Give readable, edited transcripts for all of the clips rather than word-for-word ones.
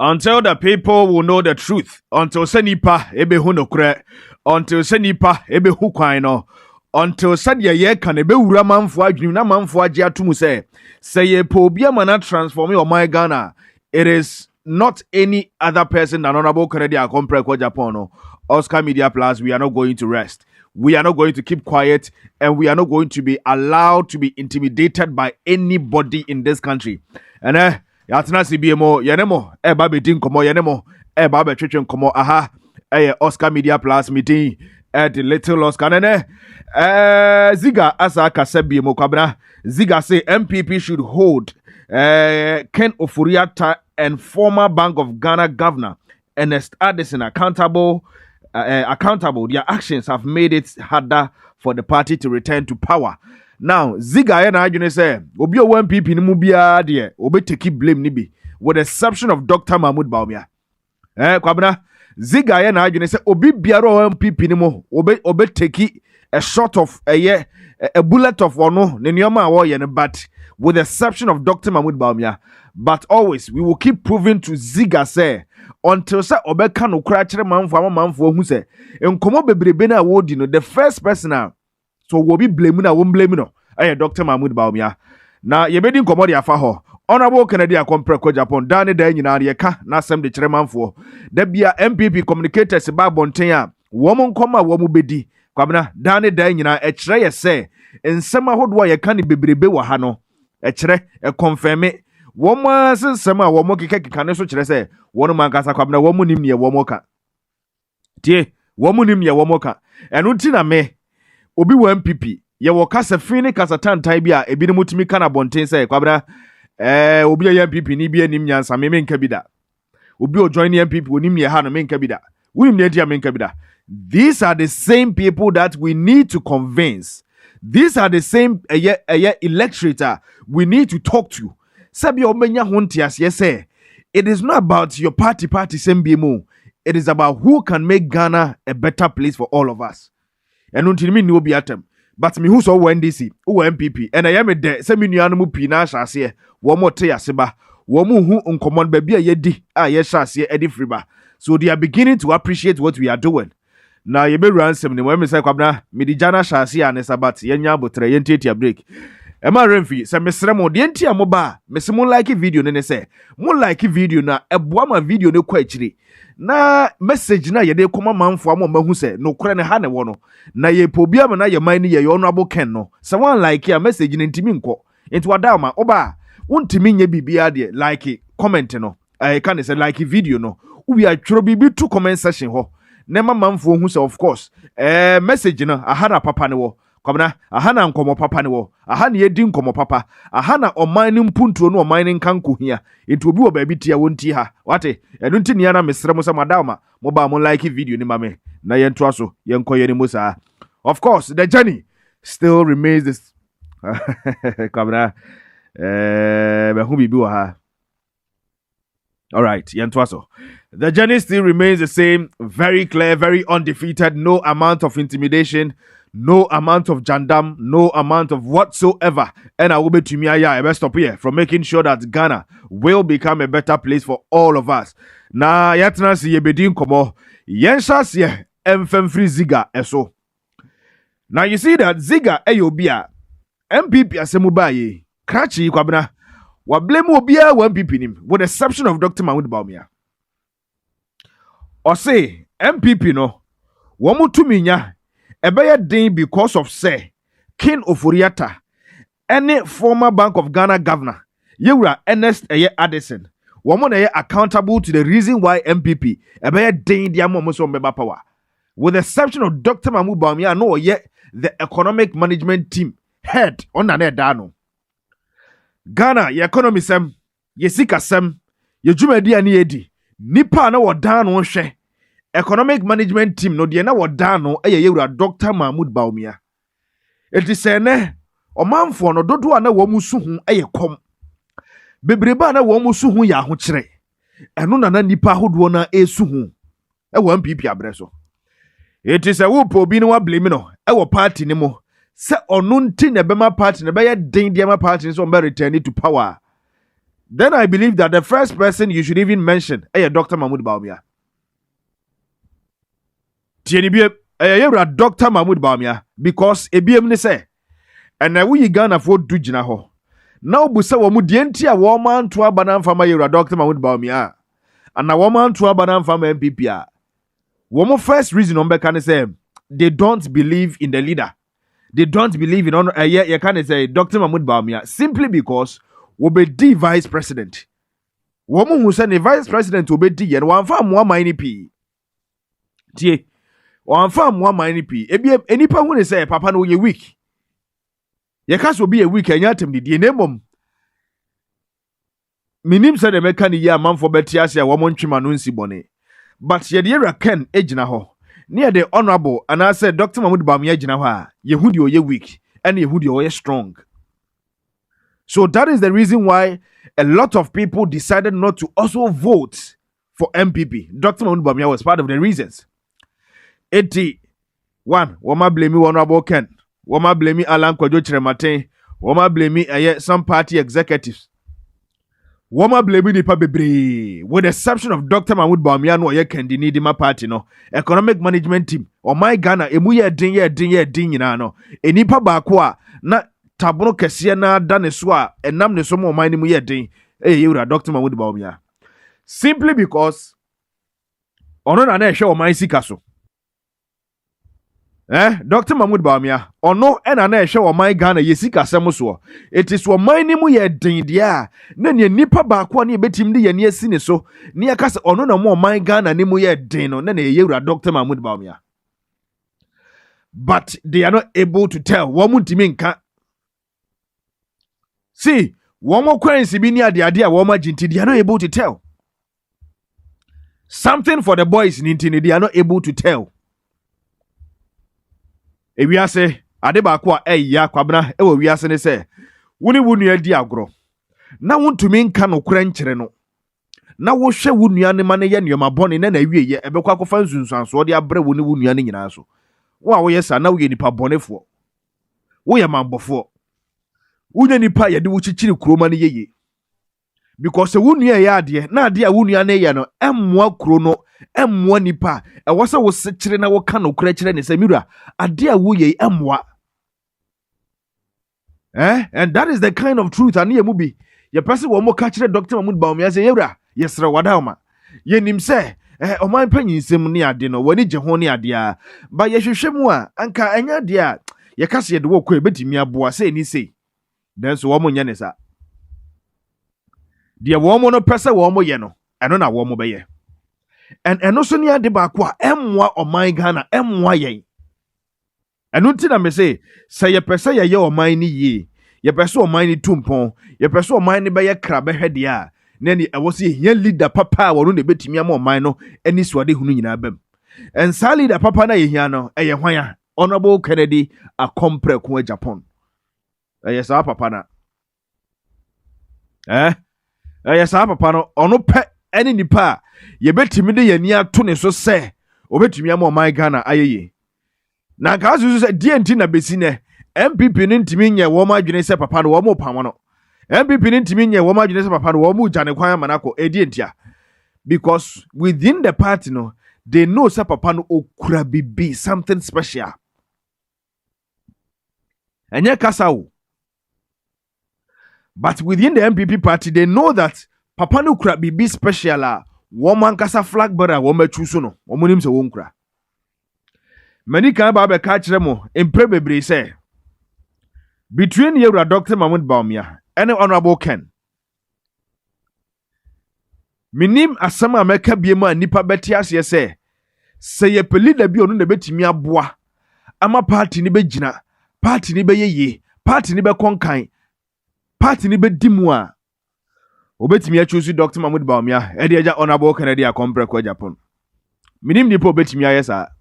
Until the people will know the truth, until senipa ebe hunokre, until senipa ebe hukwaino, until sadia ye kan ebe wura manfo adwene na manfo agye atumu say ye po bia mana transform your my Ghana. It is not any other person than Honorable Kennedy Akompre Kwa Japan. Oscar Media Plus, we are not going to rest. We are not going to keep quiet, and we are not going to be allowed to be intimidated by anybody in this country. And Yatna CBMO, Yanemo, Babitin Komo, Yanemo, Babe Chichen Komo, aha, Oscar Media Plus meeting at the Little Oscar. Ziga Asaka Sebimo Kabra, Ziga say NPP should hold Ken Ofuriata and former Bank of Ghana governor Ernest Addison accountable. Their actions have made it harder for the party to return to power. Now, Ziga and I say, Obi o NPP ni mubia de, obe take blame nibi, with the exception of Dr. Mahmoud Baumia. Kwabena, Ziga and I say, Obi biaro NPP ni mo, obe take a shot of a bullet of ono, nenyoma awoye, but with the exception of Dr. Mahmoud Baumia. But always, we will keep proving to Ziga say, until say obeka no kra kire manfo hu say enkomo bebrebe na wodi no the first person so will be blame na won blame no Dr. Mahmoud Baumia na yebedi nkomo de afa ho Honorable Kennedy Akompre Kwa Japan dane da nyina de ka na asem de kire manfo da bia MPP communicators ba bonten a wo mo nkoma wo mo bedi kwabena dane da nyina e kire ye say ensem ahodo ye ka ne bebrebe wa ha no e kire e confirm Woma sema womo keka ne so kire se wono mankasa kwabna womo nim ne womo ka tie womo nim ne womo ka enu nti na me obi wa MPP ye wo kasa fini kasa tantai bia ebi ne mutumi kana bonten se kwabna obi ya MPP ni bia nim nyansa me menka bida obi o join MPP onim ne ha no menka bida wonim ne dia menka bida. These are the same people that we need to convince. These are the same electorate we need to talk to. Sabi omenya hontias say it is not about your party sembimo. It is about who can make Ghana a better place for all of us. And until me no be atem. But me who so NDC, who MPP, and I am a de semi nuanumu pina shase, womo te aseba, womu hu uncommon baby ye di ye shase edi friba. So they are beginning to appreciate what we are doing. Now ye be ransom ni me say kwabna midijana shase ane sabat yenya botre yenti break. Emma Renfi, se mesre mo de ntia mo ba, mese mo like video ne se. Mo like video na eboa ma video ne kwa akire. Na message na ye de koma manfo am mahu se no kore ne ha ne wo no. Na ye pobia ma na ye man ne ye honorable Ken no. Se wan like ya message ne ntimi nko. Enti wada ma oba, wontimi nya bibia de like comment no. Ka ne se like video no. Ubi atworo bibi to comment section ho. Ne ma manfo hu se of course. Message no ahana papa ne wo. Kwabena ahana nkomo papa ne wo ahana yedi nkomo papa ahana oman ne mpuntuo no oman ne nkanko hia enti obi wo ba bi tia wonti ha wate enu nti ne na mesre mo samadama mo ba mo like video ni mame na yento aso yenkoye ni musa. Of course the journey still remains this kwabena be hu bibi wo ha. All right, yento aso. The journey still remains the same, very clear, very undefeated, no amount of intimidation, no amount of jandam, no amount of whatsoever. And I will be to me, I best stop here from making sure that Ghana will become a better place for all of us. Na yatna si yebedin komo, yensha si emfem free Ziga eso. Now you see that Ziga eyobia, MPP asemubaye, krachi kwabena, wa blame obia wa MPP nim, with the exception of Dr. Mahmoud Baumia. Or say, MPP no, wamu tuminya, ebeye din because of say Ken Ofuriata any former Bank of Ghana governor yewura Ernest Addison woman accountable to the reason why MPP ebeye din dia mo so mbeba power with the exception of Dr. Mahmoud Baumia no the economic management team head on na no Ghana ye economy sem ye sika sem ye dwumadi ani edi nipa na wodan no hwe economic management team no de na wodan no yewura Dr. Mahmoud Baumia. It is ne omanfo no dodo na wo musu hu kom bebreba na wo musu hu ya ho kire eno na nipa hodo na esu hu wo MPP abreso. It is a wo bi no wa blame no wo party ni mo se ono nti na bema party na be ye den de ma party so be return to power. then I believe that the first person you should even mention Dr. Mahmoud Bawumia. Tienibie Dr. Mahmoud Bawumia because ebiem ne say and na we Ghana for do gyina ho. Now busa wo mu de ntia wo man to abanam fama yewra Dr. Mahmoud Bawumia. And na wo man to abanam fama NPP a. Wo mo first reason on be can say they don't believe in the leader. They don't believe in honor. You can say Dr. Mahmoud Bawumia simply because we be the vice president. Woman who said the vice president will be the and one farm one mini p. Tie, one farm one mini p. Any pa who say Papa no ye week. Your cast will be a week and yatem the name. Minim said the mechanic year man for Betiasia woman chimanunsi bonnet. But ye dear Ken ejina ho. Near the honorable and I said Dr. Mahmoud Bawumia jinawa. Yehudi ye weak and Yehudi ye strong. So that is the reason why a lot of people decided not to also vote for NPP. Dr. Mahmoud Bawumia was part of the reasons. 81. Wama blame me honorable Ken. Wama blame me Alan Kwadwo Kyerematen. Wama blame me some party executives. Wama blame me nipa bebre. With the exception of Dr. Mahmoud Bawumia no ye kendi ni di ma party no. Economic management team. O my Ghana emu ye din nyina no. Enipa baako a na tabono kese na da ne so a enam ne so mo man ni mu ye din. Yewura Dr. Mahmoud Bawumia. Simply because ono na ehwe o man sika so. Dr. Mahmoud Bawumia ono na ehwe o man Ghana ye sika sem so. It is o man ni mu ye din dia na ne nipa baako na ebetim de ye ne asi ne so. Ne aka se ono na mo man Ghana ni mu ye din no na yewura Dr. Mahmoud Bawumia. But they are not able to tell woman timinka. See, one more currency be near the idea woman jinti, they are not able to tell. Something for the boys in Intini, they are not able to tell. If we are say, Adebakwa, ya kwabna, we are say, wuni ya diagro. Na wun to mean kano crench no. Na wo she wunu ya ne mane ye nyoma boni na wie ye ebekwa ko fansunsan so de abre wunu ya ne nyina so. Wo a wo yes na wo ye nipa bonefo. Wo ye mambofo. Unya nipa yede wo chichiri kroma ne yeye because wunu ya ade na ade a wunu ya ne ye no emmoa kro no emmoa nipa e wo se wo sekire na wo ka no kra kire ne samira ade a wo ye emmoa and that is the kind of truth and ye mu bi ye person wo mo ka kire Dr. Mahmoud Bawumia say yewra yesre wadawma ye nim se o man panyinsem ne ade no wani je ho ne ade a ba ye hwehwem a anka anya ade a ye ka se ye de wo ko ebetimi aboa say ni say then so womo nya ne sa de womo no pese womo ye no eno na womo be ye and eno so ne ade ba ko a emmoa oman Ghana emmoa ye eno ti na me say ye pese ye oman ni ye ye pese oman ni tumpon ye pese oman ni be ye kra be hwede a na ni ewo se ye leader papa wo no ne betimi am oman no ani suade hunu nyina bam and sa leader papa na ye hia no ye hwan a Honorable Kennedy Akompre ko Japan. Yes, papa na. Yes, papa no. Ono pe any nipa. Ye betimi de ye ni ato ne so se. Obetimi am my Ghana ayeye. Na ka so se DNT na besi ne. NPP ni ntimi nye wo ma adwene se papa no wo mo pam no. NPP ni ntimi nye wo ma adwene se papa no wo mo jane kwan manako DNT a. Because within the party no, they know se papa no okura bibi something special. Enye kasa wo. But within the NPP party, they know that Papa no kura bibi special a woman kasa flag bearer woman choose no. Woman se wonkura. Many can ba be catch them imprebebre say. Between you Dr. Mahmoud Bawumia and Honorable Ken. Minim asama America biema nipa betias ye say ye leader bi onu na betimi aboa. Ama party ni begina, party ni be ye, party ni be konkan. Party ni be dimwa. Obetimi ya choose Dr. Mahmoud Bawumia. Edi eja Honorable Kennedy Akompre ko Japan. Minim nipa obetimi ayesa.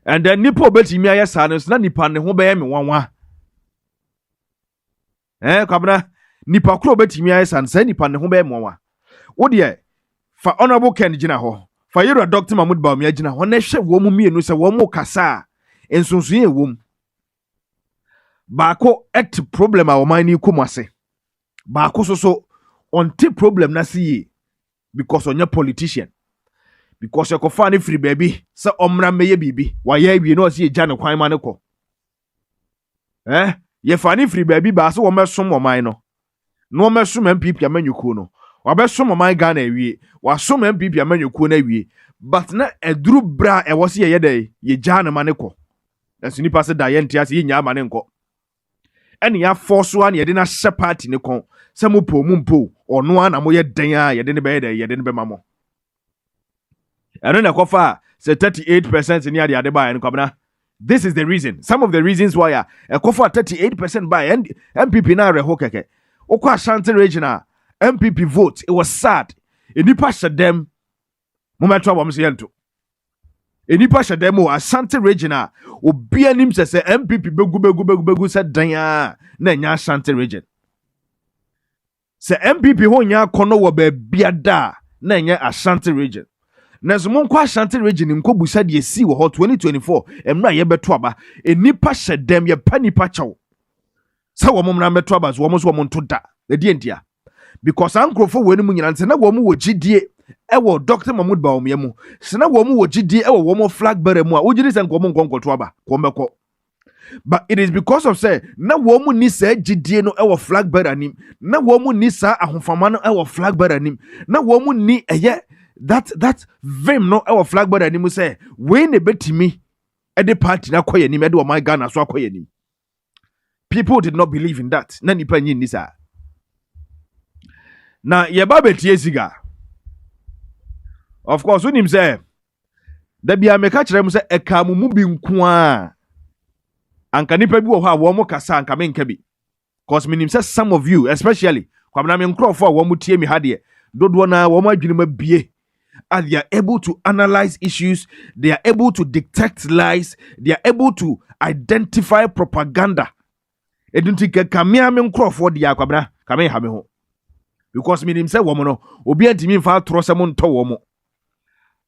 And then nipa obetimi ayesa no na nipa ne ho be me wanwa. Kwabna nipa kro obetimi ayesa na nipa ne ho be me wanwa. Wo de fa Honorable Ken gina ho. Fa yero Dr. Mahmoud Bawumia gina ho na hwe wo mu mienu se wo mu kasa ensonso ye wo mu. Baako act problem a o man ni komase. baako so on the problem na see because on your politician because you kofa ne free baby say omra meye bibi waye awie no see gya ne kwan ma ne ko ye fa ne free baby ba so wo mesom oman no mesom MPP amanyuku no wabesom oman Ghana awie wasom MPP amanyuku na awie but na eduru bra e wo se ye dey ye gya ne ma ne ko enso nipa se da ye ntia se ye nya ma ne nko ene ya force one ye de na hyɛ party ne kon se mo po mumpo ono ana mo ye den a ye de ne be dey ye de ne be mamo eno na kofa say 38% ni ade ba en kwabna. This is the reason, some of the reasons why a kofa 38% by MPP na reho keke okwa Ashanti regional MPP vote. It was sad enipa hyɛ dem mometwa bom se yento enipa hyɛ dem o Ashanti regional obi anim se MPP begu se dan a na nya Ashanti region se MPP ho nya kono wo ba biada na nya Ashanti region Nezo monko Ashanti region nko busa de si wo 2024 emra ye beto aba enipa hyɛ dem ye panipa chaw sa wo momra beto aba so wo so wo nto da de ntia because ankrofo we mu nyina ntena wo mu wo gidie ewo Dr. Mahmoud Bawumia mu sena wo mu wo gidie ewo wo mo flag bearer mu a wo gidi se nko mo nkonkoto aba ko mbeko but it is because of say na wo mu ni sa gidie no ewo flag bearer nim na wo mu ni sa ahofama no ewo flag bearer nim na wo mu ni eye that vim no our flag bearer ni mu say we ne betimi e de party na koye nim e de o my Ghana so akoye nim. People did not believe in that na nipa nyi ni sa na ye ba betie siga of course unim say da bia meka kire mu say e ka mu bi nko a anka nipa bi wo ho a wo mo kasa anka menka bi cause minim say some of you especially kwamna me nkrofo a wo mo tie mi ha de dodo na wo mo adwene ma bie. And they are able to analyze issues, they are able to detect lies, they are able to identify propaganda. Edunti ke kamia me nkrofo de akwabna kame ha me ho because me nim say wo mo no obi antimi mfa trose mo nto wo mo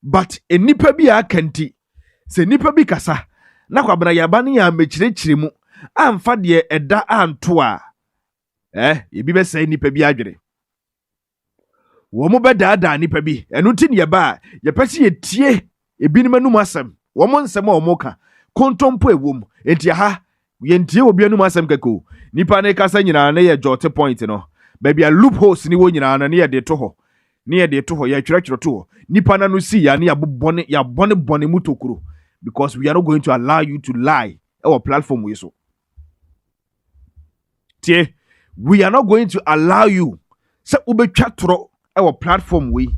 but enipa bi akanti se nipa bi kasa na kwabna yaba ne ya mechirechire mu amfa de eda anto a ebi be say nipa bi adwere wo mo beda nipa bi enu ti ne ba ye pese ye tie ebi ni manum asem wo mo nsem a wo mo ka kontompo ewom enti ha ye ntie obi anum asem kako nipa ne kasa nyina na ye jote point no ba bia loopholes ni wo nyina na ye de to ho ye twetwetwe to ho nipa na no si ya ne ya bone mutokuro because we are not going to allow you to lie our platform we so tie we are not going to allow you se ubetwa toro our platform we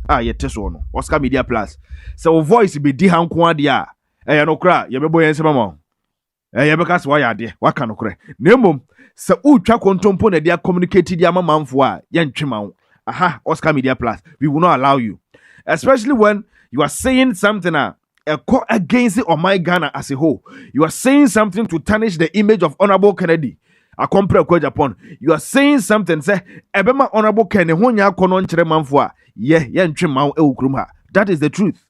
yete so no Oscar Media Plus so voice be di hanko ade a no kra ye bebo yen sema ye beka se wa ya ade waka no kra nemom se utwa kontompo na dia communicate dia mamamfo a ye ntwema wo Oscar Media Plus we will not allow you especially when you are saying something against it or my Ghana as a whole. You are saying something to tarnish the image of Honorable Kennedy. A compare kwa Japan. You are saying something say ebema Honorable Kennedy honya kono nkyere manfo a ye ntwe mawo e okurum ha. That is the truth.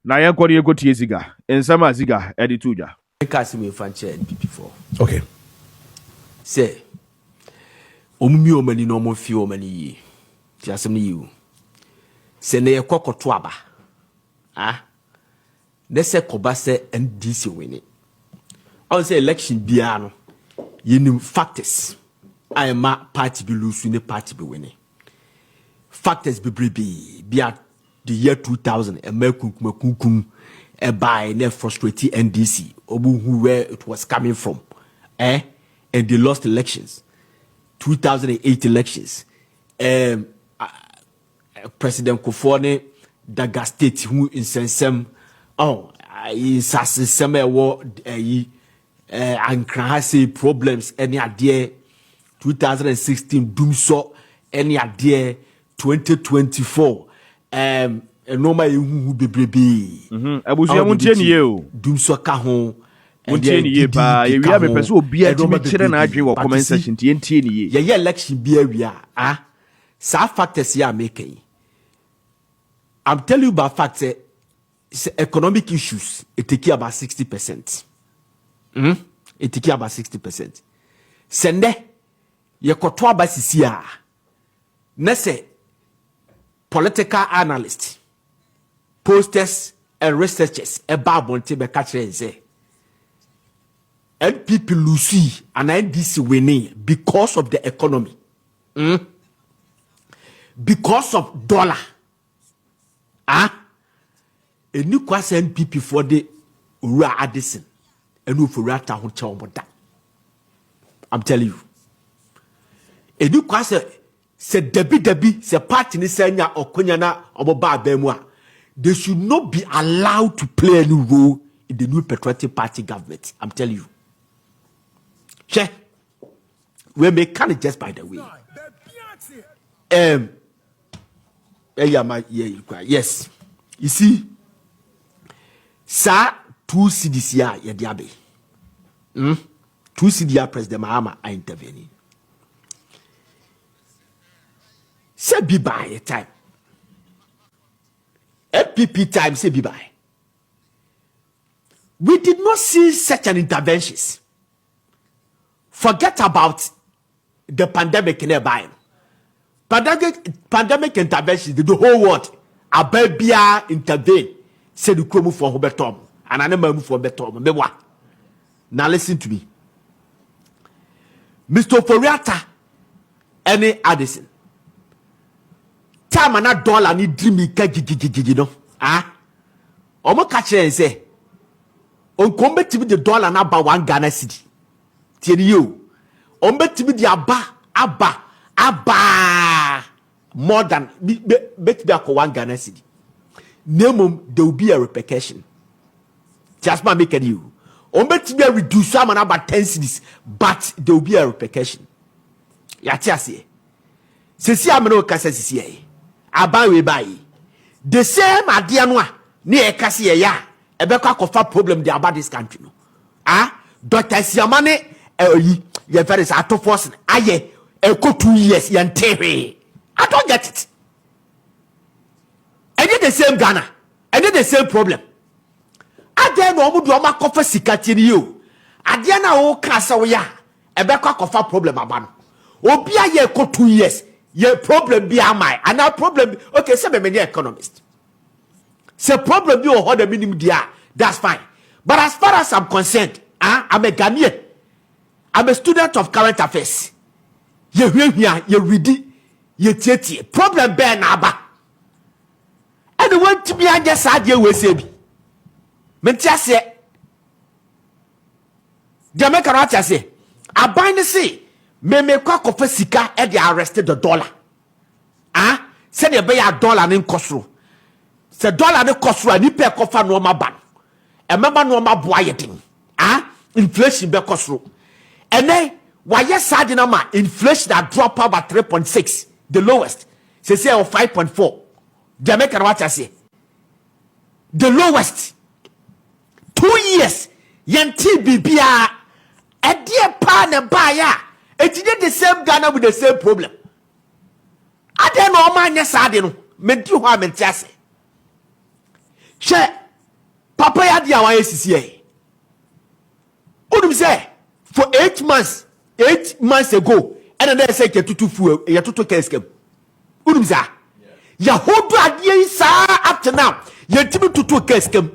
Na ye kwori egotie ziga. Ensama ziga edituja. Kasi me fanche NPP for. Okay. Say omumi omani no mo fi omani yi. Ti asem ni yi. Se ne yekokoto aba. They say koba say NDC winning. I say election biano. You know factors. I am a party be lose the party be winning. Factors be at the year 2000 and mekum by ne frustrated NDC obu where it was coming from. And they lost elections. 2008 elections. President Kofone Daga State who in sensem is sasem wo ankra problems any idea 2016 dumso any idea 2024 normal who bebrebe abusia muntie ne ye o dumso ka ho muntie ne ye ba ye wia be pese obi a timi kire na adwe wo comment section tie ne ye ye election bi awia sa factors ya make. I'm telling you about facts. Economic issues, it take about 60%. It take about 60%. Sende, ye koto aba sisi a na say political analysts, posters and researchers eba bonte be ka kire say NPP lose and NDC winning because of the economy. Because of dollar. A new class NPP for the Ura Addison and who for Rata Hotel. I'm telling you. A new class said Debbie, say party in Senya or Kunyana or Boba Bemwa. They should not be allowed to play any role in the new patriotic party government. I'm telling you. Che, we may kind of just by the way. Yes. You see, sir, 2 CDC ya diabe. 2 CDC President Mahama I intervene. Say be by a time. NPP time say be by. We did not see such an interventions. Forget about the pandemic in a buy. Pandemic intervention, the whole world, Abelbia intervene, said the crew for Hubertom, and I never move for Betom. Now listen to me. Mr. Foriata, any Addison. Time and a dollar need dreamy you know. Omo catch and say, on combat to be the dollar and about 1 Ghana city. Tell you, on bet to be the Abba. More than bet back 1 Ghana city. Name there will be a repercussion. Just my making you. On bet to be reduce some about 10 cities, but there will be a repercussion. Yatiasi. Sisi ameno kasa sisi. Aba we buy. The same adianwa near kasi ya. Ebeka kofa problem there about this country no. Dr. Siamane you very auto force aye go 2 years yantewe. I don't get it. I did the same Ghana. I did the same problem. I dare no mudu oma kofa sikati you. Adiana o kasa we ya. Ebeka kofa problem abano. Obi aye go 2 years. Ye problem be amai. And our problem okay, say me economist. Say problem be o the minimum dia. That's fine. But as far as I'm concerned, I'm a Ghanaian. I'm a student of current affairs. You hear, you read it, you take it. Problem bear naba. And the one to be I just had you with Sebi. Mentia say, Jamaica Rata say, I bind the sea. Me quack of a sika and they arrested the dollar. Send a bay $1 in Cosro. Say $1 in Cosro and you pay coffin no ma ban. A member no ma boyeting. Inflation be Cosro. And then, why yes, Sadinama inflation that drop out by 3.6, the lowest. Say 5.4. Jamaica, what I say? The lowest. 2 years. Yanti Bibia. A dear partner buyer. It did the same Ghana with the same problem. I don't know, man, yes, I didn't. Meant you have meant just. Share. Papa ya dia wa SCA. What say? For 8 months ago, and then say you to case game. Udumza. Ya hold adie sa up to now. You tibi to case game.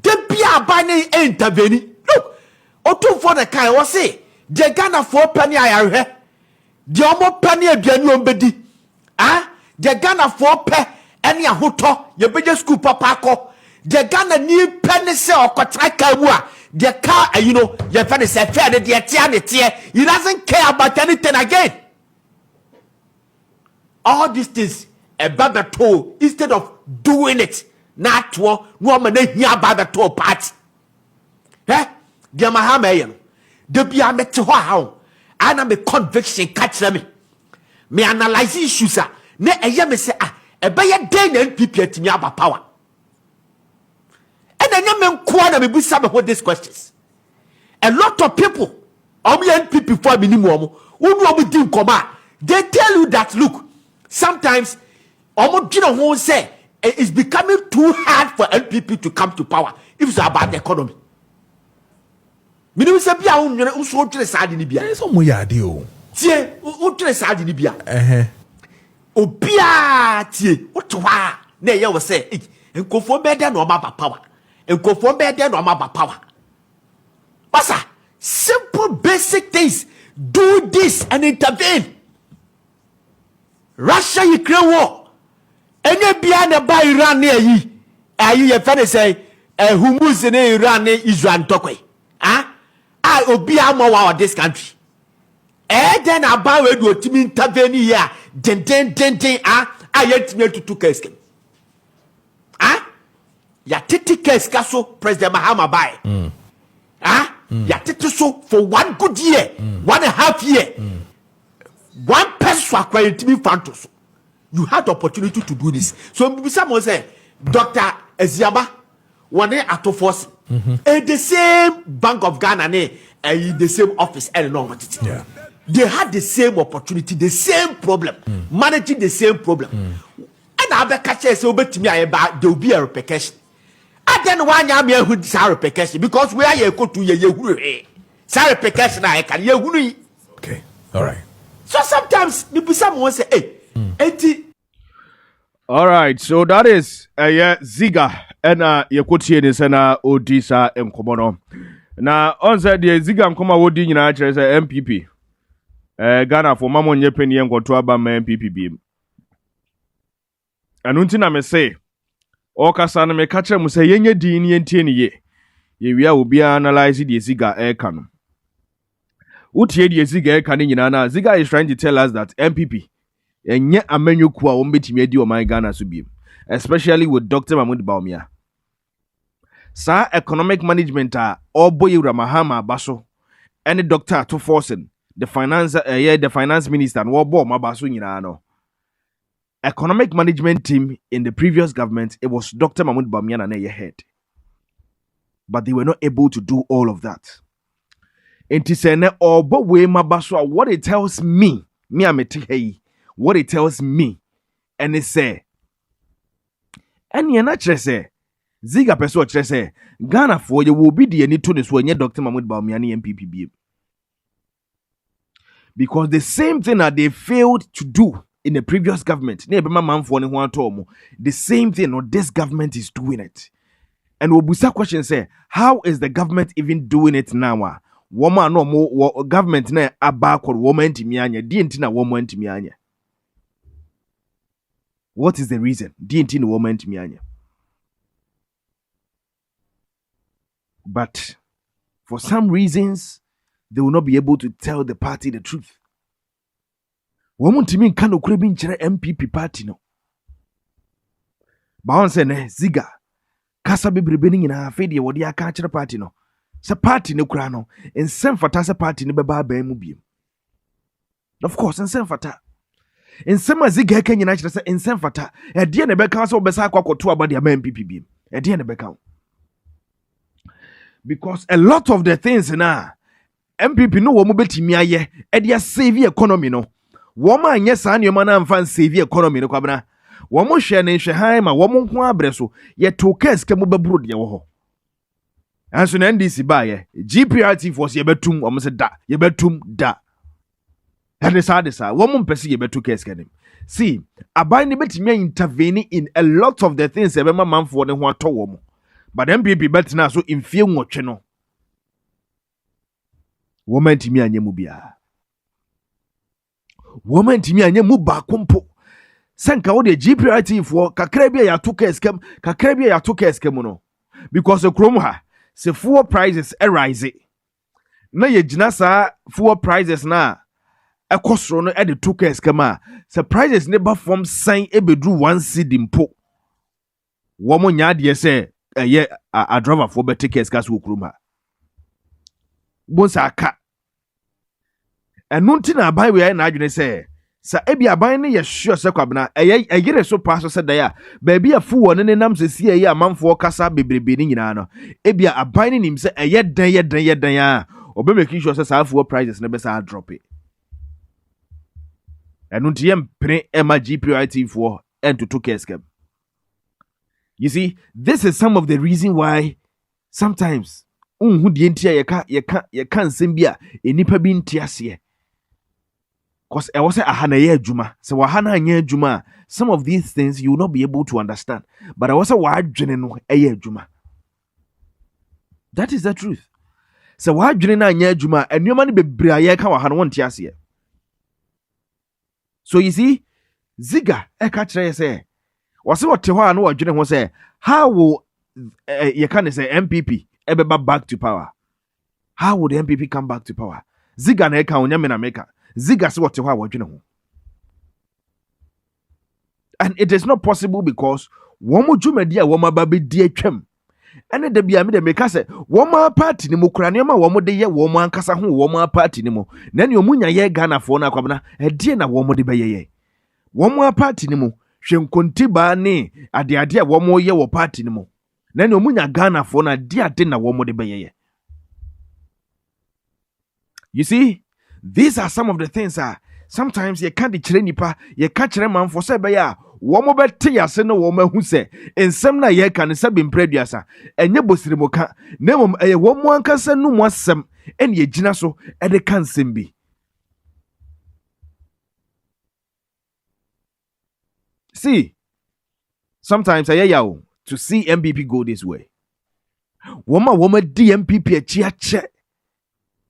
Dem bia abane intervene. Look, otu for the kind was say, the Ghana for penny I he. The omo penny aduanu ombedi. The Ghana for pe any ahoto, ye beje school papa ko. The Ghana ni penny se okotraka mu a. The car, you know, your friend is a fair, he doesn't care about anything again. All these things, a barber told, instead of doing it, not to woman here about the toll party. Dear Mahamayan, the be a met how, and I'm a conviction catch me. Me analyze issues, ne a yammy say, a bayer day and people to me about power. And then you may some of these questions. A lot of people, NPP for minimum, they tell you that look, sometimes won't say it's becoming too hard for NPP to come to power if it's about the economy. Minimum say be a so side in the so muyadio. tie utre sa adi ni bia obia tie utwa na ye wo se nkofo be de no ma ba power nkofo be de no ma ba power pasa simple basic things do this and intervene. Russia Ukraine war enye bia na ba Iran na ayi ye fe say humus na Iran na Israel tokwe obi amo wa this country then about we do timi intervene here den ayetimi tutu keske ya titi keska so President Mahama bai ya titi so for 1 good year 1.5 year one person acquiring phantoms. You had the opportunity to do this. So someone say, Dr. Eziaba, one day at force, the same Bank of Ghana, the same office, and no, they had the same opportunity, the same problem, managing the same problem. And I be catch say over to me about there will be a repercussion. I then one year me who this repercussion because we are here go to ye repercussion I can ye. Okay, all right. So sometimes someone say, hey, all right, so that is Ziga and Yakuti and Sana Odisa and Komono. Now, on said the Ziga and Koma Wodi in MPP. Ghana for Mamon Yepeni and Gotuaba MPP beam. And untina me say, Okasana me catch him say, Yenye Dini and Tieni ye. We will be analyzing the Ziga air canon. Utie the Ziga Kaninana, Ziga is trying to tell us that MPP and yet a menu kwa umbiti medi o my Ghana subim, especially with Dr. Mahmoud Baumia. Sa economic management or boy Ramahama Baso and Dr. to forcing the finance minister and Wabo Mabasu Yinano. Economic management team in the previous government, it was Dr. Mahmoud Baumia and their head. But they were not able to do all of that. Intisene or bowe mabaswa what it tells me what it tells me and it say and ye na say Ziga peso say Ghana for you will be the any tunis when you Dr. Mahmoud Bawumia MPP because the same thing that they failed to do in the previous government the same thing or this government is doing it and Obusa question say how is the government even doing it now? Woman no more government na abakor woman ntimi anya di enti na woman ntimi anya. What is the reason? Di enti na woman ntimi anya. But for some reasons they will not be able to tell the party the truth. Woman ntimi nka no kure bi nkyere MPP party no. Ba on say ne Ziga kasa bebrebe ni nyina afi de wodi aka kyere party no. Se party ne kura no ensem fata se party ne beba ba mu biem. Of course ensem fata ensem Ziga ka nyina kyere se ensem fata e de ne beka so obesa akwakoto abade ama MPP biem e de ne beka because a lot of the things na MPP no wo mo betimi aye e de save economy no wo ma anye sa ne na mfa save economy no kwabena wo mo hwe ne hwe han ma wo mo nko abre so ye to case ke mo bebro de wo ho. And so NDC buy GPRT force yebetum omo se da yebetum da. And this woman person yebetu case kenim. See, abai ne betimi intervene in a lot of the things ebema manfo ne ho atọ wo. But MPP betina so imfie nwotwe no. Woman timi anye mu bia. Woman timi anye mu ba kompo. Senka wo de GPRT for kakra bia ya to case kem, kakra bia ya to case kem no. Because the krom ha se fuel prices rise na ye gina sa fuel prices na ekosoro no e de to case kama se prices ne ba from sign ebedru 1 cedi mpo wo mo nya de se ye a driver for better case gas wo krum ha bon sa aka enu ntina abai we na adwene se sa ebi aban ne ye sure se kwabena eyere so paso se da ya ba bi afu won ne nam se sie ye amanfo kasa bebrebe ni nyina no ebi aban ne nim se eye dan a obe make sure se sa afu prices ne be sa drop it enu ntiem pre ema GPRT for and to case scam. You see, this is some of the reason why sometimes unhu die ntia ye kan sembia enipa bi ntia se Because I was a year juma. So wahana nye juma. Some of these things you will not be able to understand. But I was a wahana a year juma. That is the truth. So wahana nye juma and your money be briaye ka wahana won't yasiye. So you see, Ziga ekatre say, was what Tewa no wajune was say, how will you can say NPP ever back to power? How would NPP come back to power? Ziga na eka onyame America. Ziga se what Tewa wajune ho. And it is not possible because womo jumedi a woma babe di atwam. Ene da bia me de meka se woma party ni mo kura ne ma womo de ye womo ankasa ho woma party ni mo. Na ne omunya ye Ghana fo na kwabna e die na womo de be ye. Womo party ni mo hwe nkonti ba ne ade a womo ye wo party ni mo. Na ne omunya Ghana fo na die ade na womo de be ye. You see, these are some of the things sometimes you can't kire nipa, you can't kire man for say be ya womo bete yase no womo hu se ensem na ye kan se be mpraduasa enye bosiri moka na mom eye womo ankasa no mo asem ene ye gina so e de kan sem bi. See, sometimes I yaw to see NPP go this way. Womo di NPP achi ache.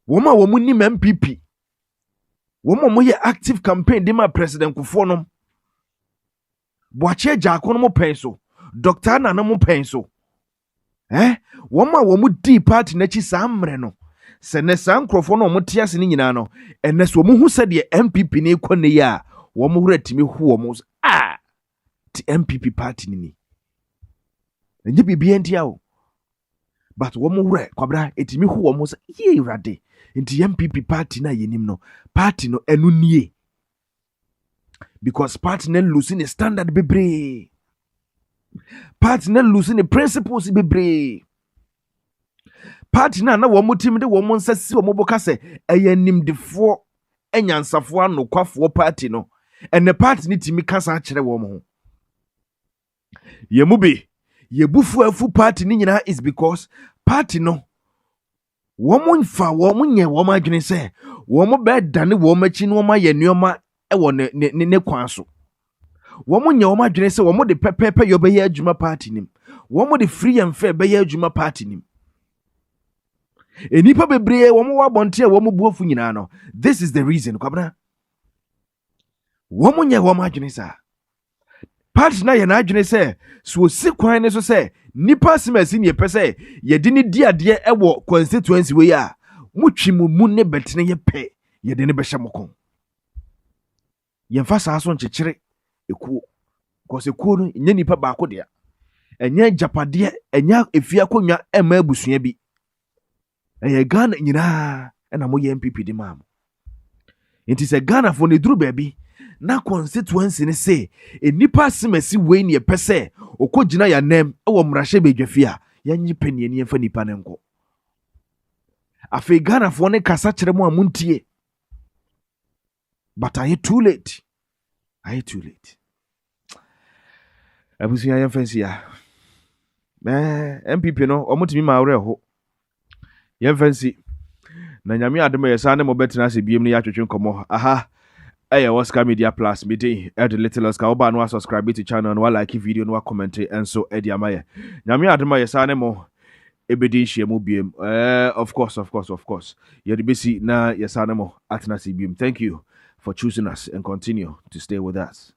Womo ni NPP. Womo ye active campaign de ma president Kufuor no. Boache Jaako no mo pen so. Dr. Nana mo pen so. Womo di party na chi samre no. Se ne san Nkrofo no mo tiase ni nyina no. Ene so mo hu se de NPP ne kwane ya. Womo hura timi hu womo ti NPP party ni. Enye bibia ntia o. But womo hura kwabra etimi hu womo se ye rade. Inti NPP party na yenim no. Party no enu nie. Because party na losing a standard bebre. Party na losing the principles bebre. Party na womo tim de womo nsasi womo boka se eye nimdefo enyansafo anokwafo party no. And the party ni timi kasa akere womo ho. Yemubi yebufu afu party ni nyina is because party no womo nfa womo nye womo adwene se womo be dane womo achi no ma ye nuoma ewo ne kwan so. Womo nye womo adwene se womo de pepepe yo be ye adwuma party nim. Womo de free and fair be ye adwuma party nim. Enipa bebre womo wa bonte a womo buofu nyina no. This is the reason kwabna. Womo nye womo adwene sa. Party na ye na adwene se so si kwan ne so se nipa simasi ne pese ye de ne di ade ewo constituency we ya mutwi mu ne betene ye pe ye de ne be hyemokon ye mfa saa so nkyekere ekuo because ekuo no nya nipa baako de enya japade enya efia konwa ema abusua bi eye Ghana nyina na mo ye NPP de mam enti se Ghana fo ne duru baabi na constituency ne say enipa simasi we ne pese okogina ya nem ewo mrahye bedwafia yanyi panie ne yemfa nipa ne nko afi Ghana fo ne kasa kire mu amuntie but are you too late? Are you too late? Abusia yemfansi ya NPP no omutimi ma awre ho yemfansi na nyame adom yesa ne mo betina se biem ne ya twetwe nkomo aha Oscar Media Plus meeting at the little Oscar Oba no subscribe to channel and like video no comment and so edi amaye nyame adoma yesa ne mo ebedi hie mu biem of course ye de besi na yesa ne mo atna se biem. Thank you for choosing us and continue to stay with us.